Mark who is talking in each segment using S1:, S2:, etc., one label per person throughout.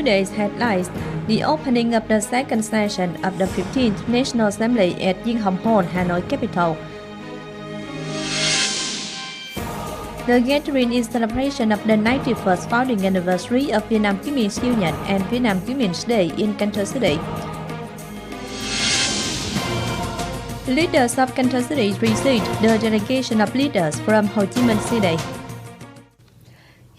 S1: Today's headlines: the opening of the second session of the 15th National Assembly at Diên Hồng, Hanoi capital. The gathering in celebration of the 91st founding anniversary of Vietnam Women's Union and Vietnam Women's Day in Cần Thơ City. Leaders of Cần Thơ City received the delegation of leaders from Ho Chi Minh City.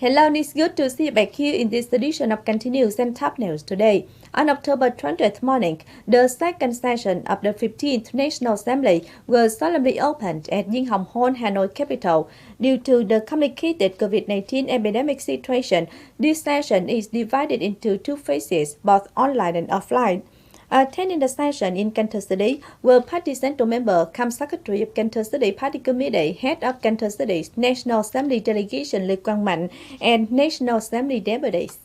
S1: Hello, it's good to see you back here in this edition of Continuous and Top News today. On October 20th morning, the second session of the 15th National Assembly was solemnly opened at Diên Hồng, Hanoi capital. Due to the complicated COVID-19 epidemic situation, this session is divided into two phases, both online and offline. Attending the session in Cần Thơ City were Party Central Member, Come Secretary of Cần Thơ City Party Committee, Head of Cần Thơ City's National Assembly Delegation Lê Quang Mạnh, and National Assembly deputies.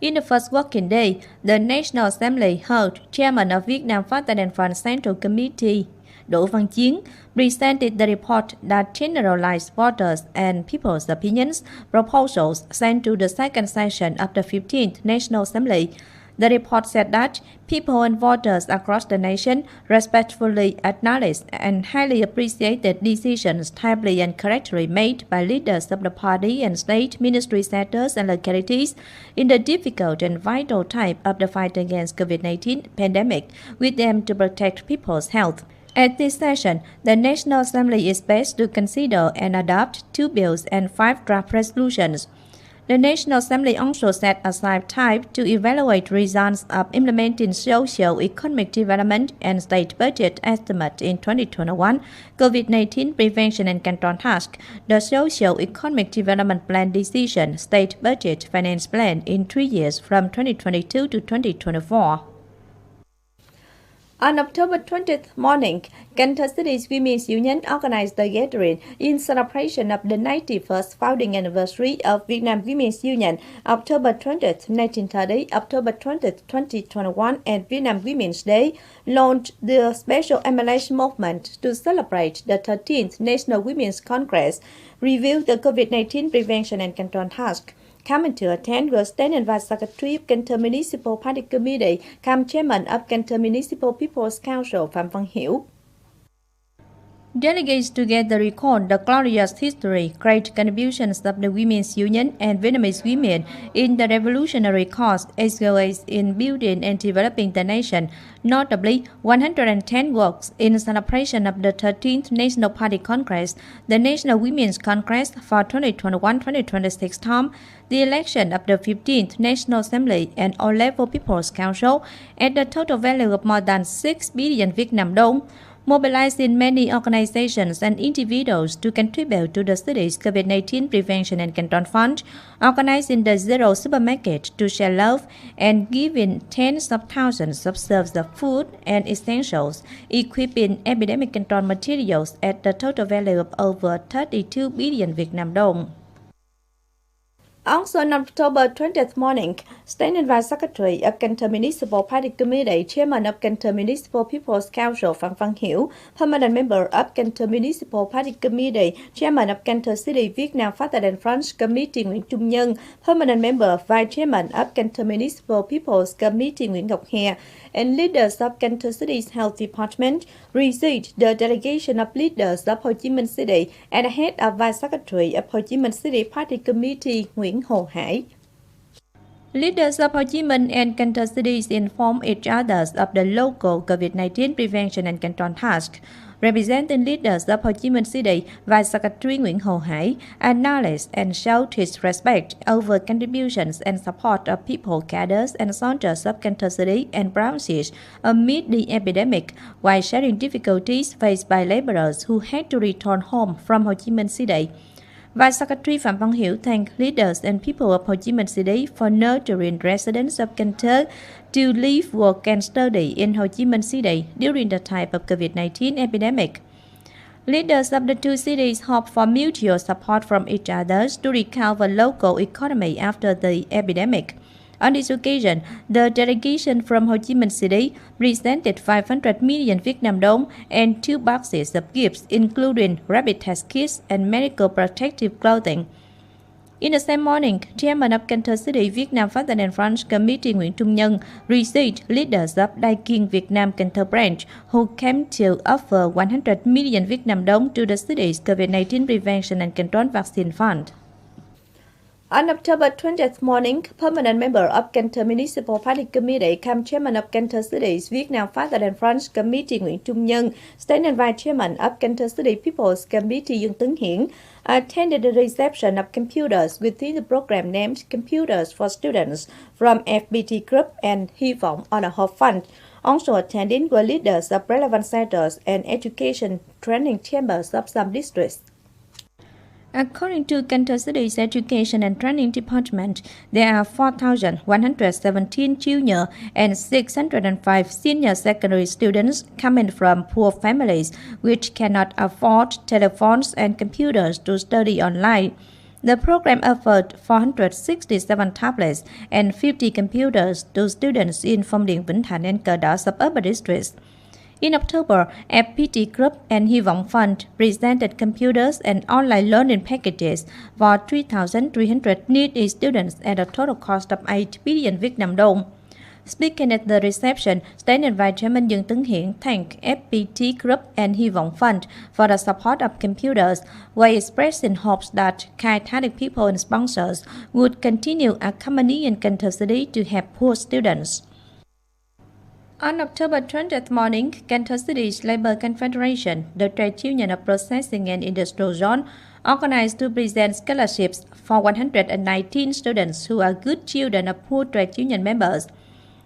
S1: In the first working day, the National Assembly heard Chairman of Vietnam Women Central Committee, Đỗ Văn Chiến, presented the report that generalized voters and people's opinions, proposals sent to the second session of the 15th National Assembly. The report said that people and voters across the nation respectfully acknowledged and highly appreciated decisions timely and correctly made by leaders of the party and state ministry sectors and localities in the difficult and vital time of the fight against COVID-19 pandemic, with them to protect people's health. At this session, the National Assembly is best to consider and adopt 2 bills and 5 draft resolutions. The National Assembly also set aside time to evaluate results of implementing socio-economic development and state budget estimate in 2021, COVID-19 prevention and control task, the socio-economic development plan decision, state budget finance plan in 3 years from 2022 to 2024. On October 20th morning, Cần Thơ City's Women's Union organized the gathering in celebration of the 91st founding anniversary of Vietnam Women's Union, October 20th, 1930, October 20th, 2021, and Vietnam Women's Day, launched the special MLS movement to celebrate the 13th National Women's Congress, review the COVID-19 prevention and control task. Coming to attend was Standing Vice Secretary of Cần Thơ Municipal Party Committee, come Chairman of Cần Thơ Municipal People's Council Phạm Văn Hiểu. Delegates together recalled the glorious history, great contributions of the Women's Union and Vietnamese women in the revolutionary cause as well as in building and developing the nation. Notably, 110 works in celebration of the 13th National Party Congress, the National Women's Congress for 2021-2026 term, the election of the 15th National Assembly and all-level People's Council at the total value of more than 6 billion Vietnam dong, mobilizing many organizations and individuals to contribute to the city's COVID-19 prevention and control fund, organizing the Zero Supermarket to share love, and giving tens of thousands of serves of food and essentials, equipping epidemic control materials at the total value of over 32 billion Vietnam dong. Also on October 20th morning, Standing Vice Secretary of Cần Thơ Municipal Party Committee, Chairman of Cần Thơ Municipal People's Council Phạm Văn Hiểu, Permanent Member of Cần Thơ Municipal Party Committee, Chairman of Cần Thơ City Vietnam Women Committee Nguyễn Trung Nhân, Permanent Member, Vice Chairman of Cần Thơ Municipal People's Committee Nguyễn Ngọc Hè, and leaders of Cần Thơ City's Health Department received the delegation of leaders of Ho Chi Minh City and the head of Vice Secretary of Ho Chi Minh City Party Committee Nguyễn Hồ Hải. Leaders of Ho Chi Minh and Cần Thơ cities inform each other of the local COVID-19 prevention and control task. Representing leaders of Ho Chi Minh City, Vice Secretary Nguyễn Hồ Hải acknowledged and showed his respect over contributions and support of people, cadres, and soldiers of Cần Thơ City and branches amid the epidemic, while sharing difficulties faced by laborers who had to return home from Ho Chi Minh City. Vice Secretary Phạm Văn Hiểu thanked leaders and people of Ho Chi Minh City for nurturing residents of Cần Thơ to live, work, and study in Ho Chi Minh City during the time of COVID-19 epidemic. Leaders of the two cities hope for mutual support from each other to recover local economy after the epidemic. On this occasion, the delegation from Ho Chi Minh City presented 500 million Vietnam dong and 2 boxes of gifts, including rapid test kits and medical protective clothing. In the same morning, Chairman of Cần Thơ City Vietnam Father and Friends Committee Nguyễn Trung Nhân received leaders of Daikin Vietnam Cần Thơ branch who came to offer 100 million Vietnam dong to the city's COVID-19 prevention and control vaccine fund. On October 20th morning, permanent member of Cần Thơ Municipal Party Committee, come Chairman of Cần Thơ City's Vietnam Father and Friends Committee Nguyễn Trung Nhân, State and Vice Chairman of Cần Thơ City People's Committee Dương Tấn Hiển, attended the reception of computers within the program named Computers for Students from FPT Group and Hy vọng on a Hope Fund. Also attending were leaders of relevant sectors and education training chambers of some districts. According to Cần Thơ City's Education and Training Department, there are 4,117 junior and 605 senior secondary students coming from poor families which cannot afford telephones and computers to study online. The program offered 467 tablets and 50 computers to students in Phong Điền, Vĩnh Thạnh and Cờ Đỏ suburban districts. In October, FPT Group and Hy vọng Fund presented computers and online learning packages for 3,300 needy students at a total cost of 8 billion Vietnam dong. Speaking at the reception, State and Vice Chairman Dương Tấn Hiển thanked FPT Group and Hy vọng Fund for the support of computers, while expressing hopes that kind-hearted people and sponsors would continue accompanying Cần Thơ City to help poor students. On October 20th morning, Cần Thơ City's Labour Confederation, the trade union of processing and industrial zone, organized to present scholarships for 119 students who are good children of poor trade union members.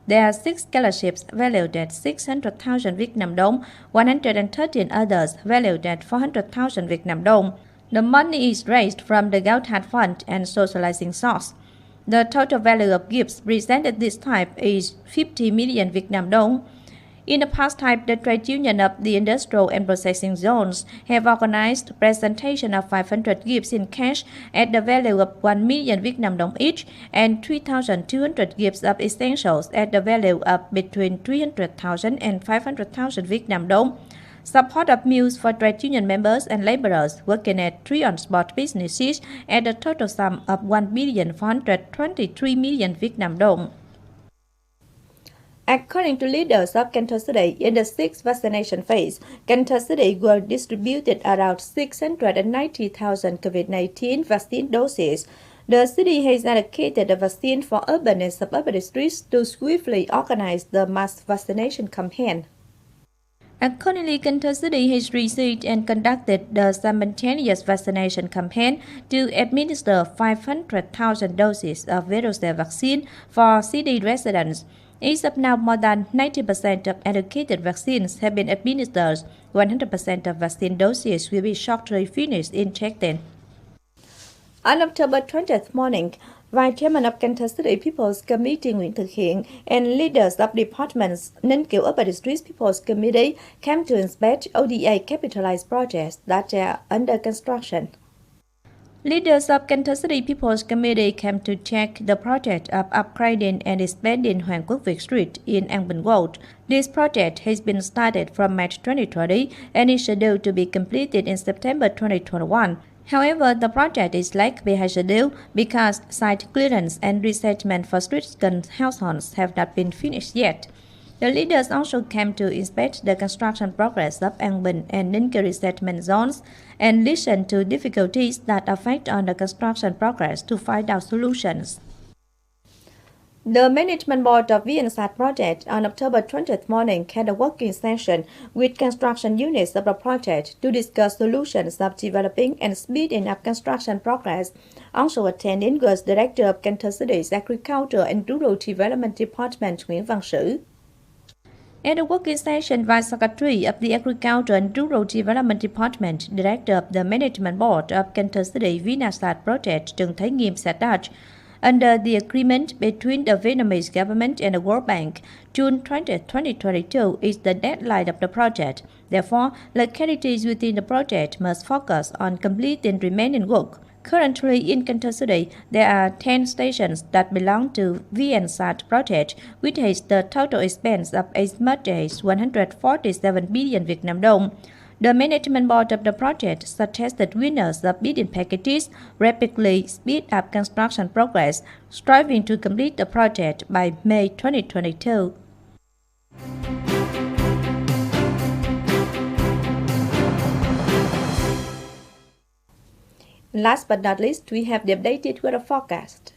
S1: There are 6 scholarships valued at 600,000 Vietnam dong, 113 others valued at 400,000 Vietnam dong. The money is raised from the Gautat Fund and socializing source. The total value of gifts presented this time is 50 million Vietnam dong. In the past time, the trade union of the industrial and processing zones have organized presentation of 500 gifts in cash at the value of 1 million Vietnam dong each and 3,200 gifts of essentials at the value of between 300,000 and 500,000 Vietnam dong. Support of meals for trade union members and laborers working at 3 on-spot businesses at a total sum of 1,423 million Vietnam dong. According to leaders of Cần Thơ City, in the 6th vaccination phase, Cần Thơ City will distributed around 690,000 COVID-19 vaccine doses. The city has allocated the vaccine for urban and suburban districts to swiftly organize the mass vaccination campaign. Accordingly, Cần Thơ City has received and conducted the simultaneous vaccination campaign to administer 500,000 doses of Verocell vaccine for city residents. As of now, more than 90% of allocated vaccines have been administered. 100% of vaccine doses will be shortly finished in Check-in. On October 20th morning, Vice Chairman of Cần Thơ City People's Committee Nguyễn Thực Hiện and leaders of departments Ninh Kiều Upper District People's Committee came to inspect ODA capitalized projects that are under construction. Leaders of Cần Thơ City People's Committee came to check the project of upgrading and expanding Hoàng Quốc Việt Street in An Bình Road. This project has been started from March 2020 and is scheduled to be completed in September 2021. However, the project is lagged behind schedule because site clearance and resettlement for stricken households have not been finished yet. The leaders also came to inspect the construction progress of An Bình and Ninh Kiều resettlement zones and listen to difficulties that affect on the construction progress to find out solutions. The Management Board of VNSAT project on October 20th morning had a working session with construction units of the project to discuss solutions of developing and speeding up construction progress. Also attending was Director of Cần Thơ City's Agriculture and Rural Development Department Nguyễn Văn Sử. At the working session, Vice Secretary of the Agriculture and Rural Development Department, Director of the Management Board of Cần Thơ City VNSAT project Trần Thái Nghiêm said that under the agreement between the Vietnamese government and the World Bank, June 20, 2022 is the deadline of the project. Therefore, localities within the project must focus on completing remaining work. Currently, in Cần Thơ City, there are 10 stations that belong to VNSAT project, which has the total expense of as much as 147 billion Vietnam dong. The management board of the project suggested winners of bidding packages rapidly speed up construction progress, striving to complete the project by May 2022. Last but not least, we have the updated weather forecast.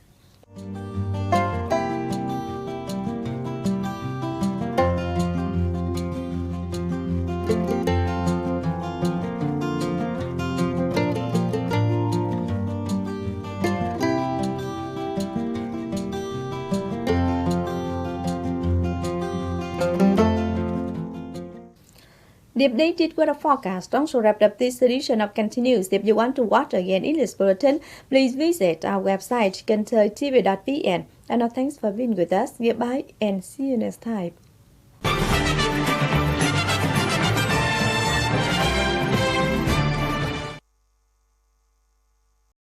S1: The updated weather forecast also wrapped up this edition of Continuous. If you want to watch again English bulletin, please visit our website kenththtv.vn. And now thanks for being with us. Goodbye and see you next time.